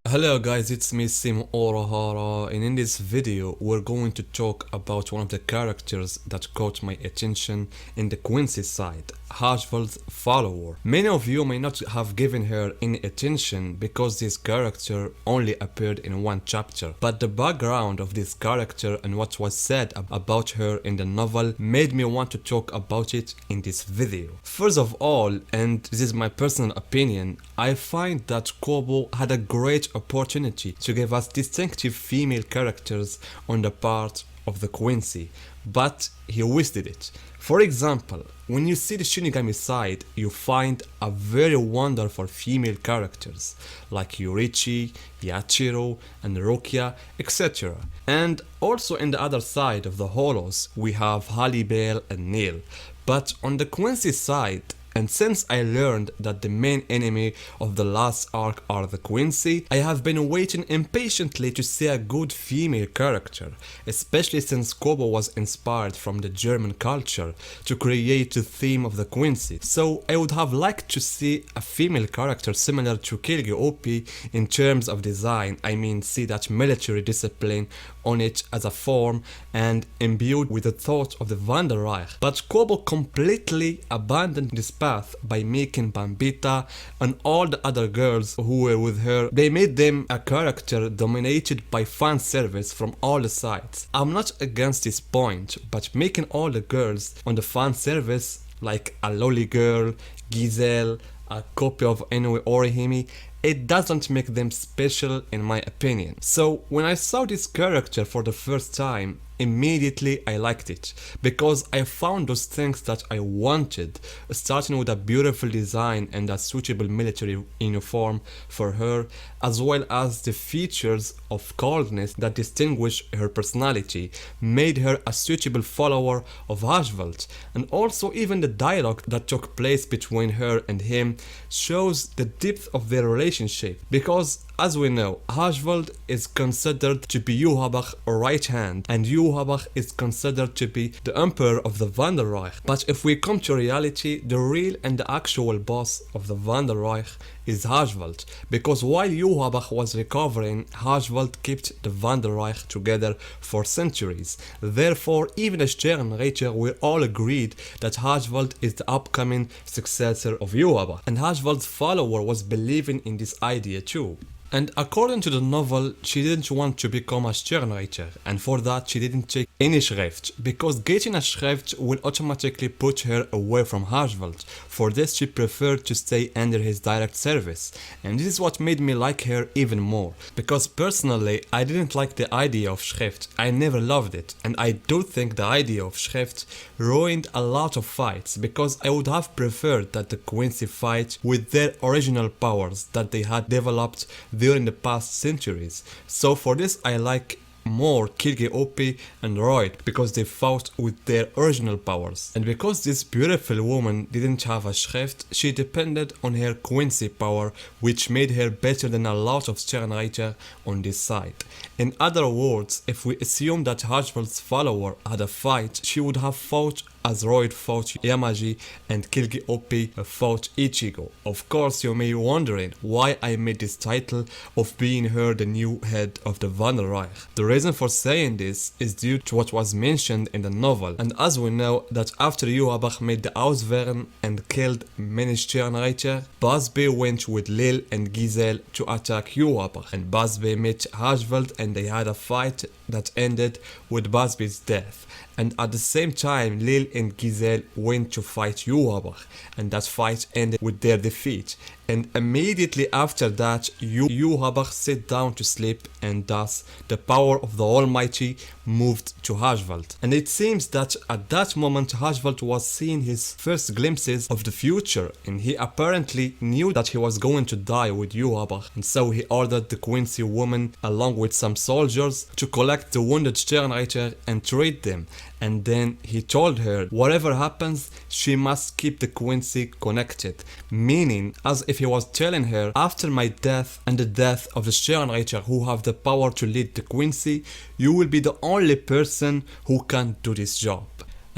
Hello guys, it's me Sim Orahara, and in this video we're going to talk about one of the characters that caught my attention in the Quincy side, Haschwalth's follower. Many of you may not have given her any attention because this character only appeared in one chapter, but the background of this character and what was said about her in the novel made me want to talk about it in this video. First of all, and this is my personal opinion, I find that Kobo had a great opportunity to give us distinctive female characters on the part of the Quincy, but he wasted it. For example, when you see the Shinigami side, you find a very wonderful female characters like Yurichi, Yachiro, and Rukia, etc. And also in the other side of the Holos, we have Halibel and Neil. But on the Quincy side, and since I learned that the main enemy of the last arc are the Quincy, I have been waiting impatiently to see a good female character, especially since Kobo was inspired from the German culture to create the theme of the Quincy. So I would have liked to see a female character similar to Kilgi OP in terms of design. I mean, see that military discipline on it as a form and imbued with the thought of the Vandenreich. But Kobo completely abandoned this path by making Bambita and all the other girls who were with her. They made them a character dominated by fan service from all the sides. I'm not against this point, but making all the girls on the fan service like a lolly girl, Giselle, a copy of Inoue Orihime, it doesn't make them special in my opinion. So when I saw this character for the first time, immediately I liked it because I found those things that I wanted, starting with a beautiful design and a suitable military uniform for her, as well as the features of coldness that distinguish her personality, made her a suitable follower of Haschwalth. And also even the dialogue that took place between her and him shows the depth of their relationship, because as we know, Haschwalth is considered to be Yuhabach's right hand, and Yuhabach is considered to be the emperor of the Vandenreich. But if we come to reality, the real and the actual boss of the Vandenreich is Haschwalth, because while Yuhabach was recovering, Haschwalth kept the Vandenreich together for centuries. Therefore, even as Sternreiter, we all agreed that Haschwalth is the upcoming successor of Yuhabach, and Haschwalth's follower was believing in this idea too. And according to the novel, she didn't want to become a Sternreiter, and for that she didn't take any Schrift, because getting a Schrift will automatically put her away from Haschwalth. For this she preferred to stay under his direct service, and this is what made me like her even more, because personally I didn't like the idea of Schrift, I never loved it, and I do think the idea of Schrift ruined a lot of fights, because I would have preferred that the Quincy fight with their original powers that they had developed during the past centuries. So for this I like more Kilgi OP and Royd, because they fought with their original powers. And because this beautiful woman didn't have a Schrift, she depended on her Quincy power, which made her better than a lot of Sternreiter on this side. In other words, if we assume that Haschwalth's follower had a fight, she would have fought as Royd fought Yamaji and Kilgi OP fought Ichigo. Of course, you may be wondering why I made this title of being her the new head of the Vandenreich. The reason for saying this is due to what was mentioned in the novel, and as we know that after Yuhabach made the Auswehren and killed many Sternreiter, Busby went with Lil and Giselle to attack Yuhabach, and Busby met Haschwalth and they had a fight that ended with Busby's death. And at the same time, Lil and Giselle went to fight Yuhabach, and that fight ended with their defeat. And immediately after that, Yuhabach sat down to sleep, and thus the power of the Almighty moved to Haschwalth. And it seems that at that moment Haschwalth was seeing his first glimpses of the future, and he apparently knew that he was going to die with Yuhabach, and so he ordered the Quincy woman along with some soldiers to collect the wounded Sternreiter and treat them. And then he told her whatever happens, she must keep the Quincy connected, meaning as if he was telling her, after my death and the death of the Sternreiter who have the power to lead the Quincy, you will be the only person who can do this job.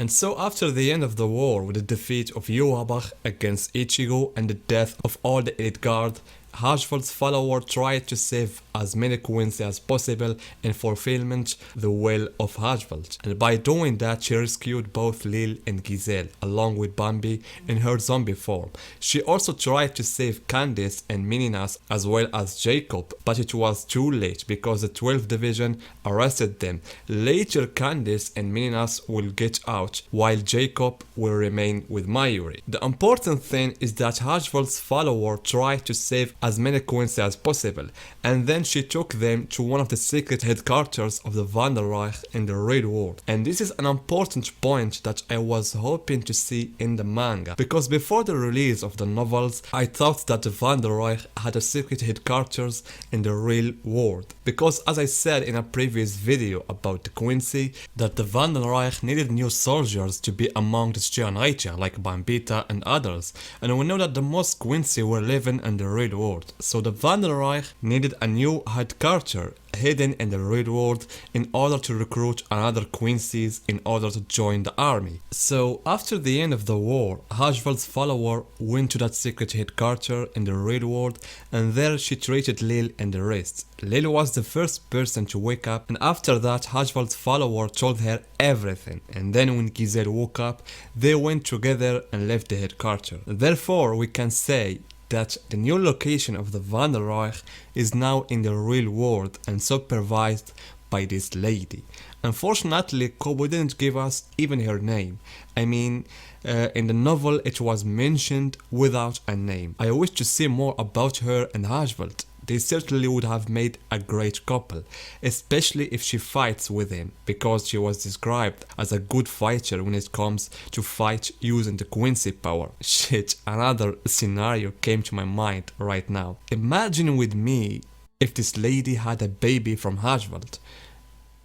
And so after the end of the war, with the defeat of Yuhabach against Ichigo and the death of all the elite guard, Haschwald's follower tried to save as many Quincy as possible in fulfillment the will of Haschwald. And by doing that, she rescued both Lil and Giselle along with Bambi in her zombie form. She also tried to save Candice and Mininas as well as Jacob, but it was too late because the 12th Division arrested them. Later, Candice and Mininas will get out while Jacob will remain with Mayuri. The important thing is that Haschwald's follower tried to save as many Quincy as possible, and then she took them to one of the secret headquarters of the Vandenreich in the Real World. And this is an important point that I was hoping to see in the manga, because before the release of the novels I thought that the Vandenreich had a secret headquarters in the Real World, because as I said in a previous video about the Quincy, that the Vandenreich needed new soldiers to be among the Sternreicher like Bambita and others, and we know that the most Quincy were living in the Real World, so the Vandenreich needed a new headquarters hidden in the Real World in order to recruit another Quincy's in order to join the army. So after the end of the war, Haschwald's follower went to that secret headquarters in the Real World, and there she treated Lil and the rest. Lil was the first person to wake up, and after that Haschwald's follower told her everything, and then when Giselle woke up, they went together and left the headquarters. Therefore we can say that the new location of the Vandenreich is now in the Real World and supervised by this lady. Unfortunately, Kobo didn't give us even her name. I mean, in the novel it was mentioned without a name. I wish to see more about her and Haschwald. They certainly would have made a great couple, especially if she fights with him, because she was described as a good fighter when it comes to fight using the Quincy power. Shit, another scenario came to my mind right now. Imagine with me if this lady had a baby from Haschwald,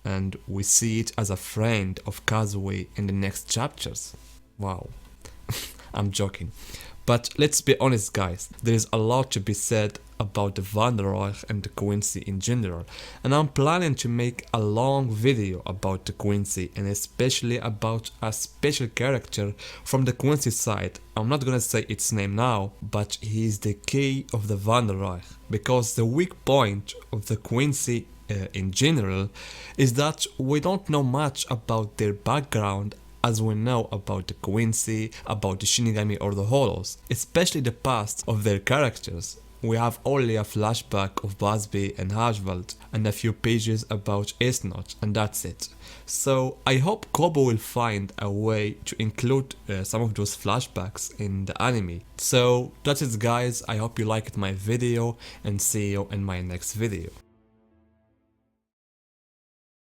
and we see it as a friend of Kazue in the next chapters. Wow. I'm joking. But let's be honest guys, there is a lot to be said about the Vandenreich and the Quincy in general, and I'm planning to make a long video about the Quincy and especially about a special character from the Quincy side. I'm not gonna say its name now, but he is the key of the Vandenreich, because the weak point of the Quincy in general is that we don't know much about their background as we know about the Quincy, about the Shinigami or the Hollows, especially the past of their characters. We have only a flashback of Busby and Haschwald and a few pages about Esnot, and that's it. So I hope Kobo will find a way to include some of those flashbacks in the anime. So that's it guys, I hope you liked my video and see you in my next video.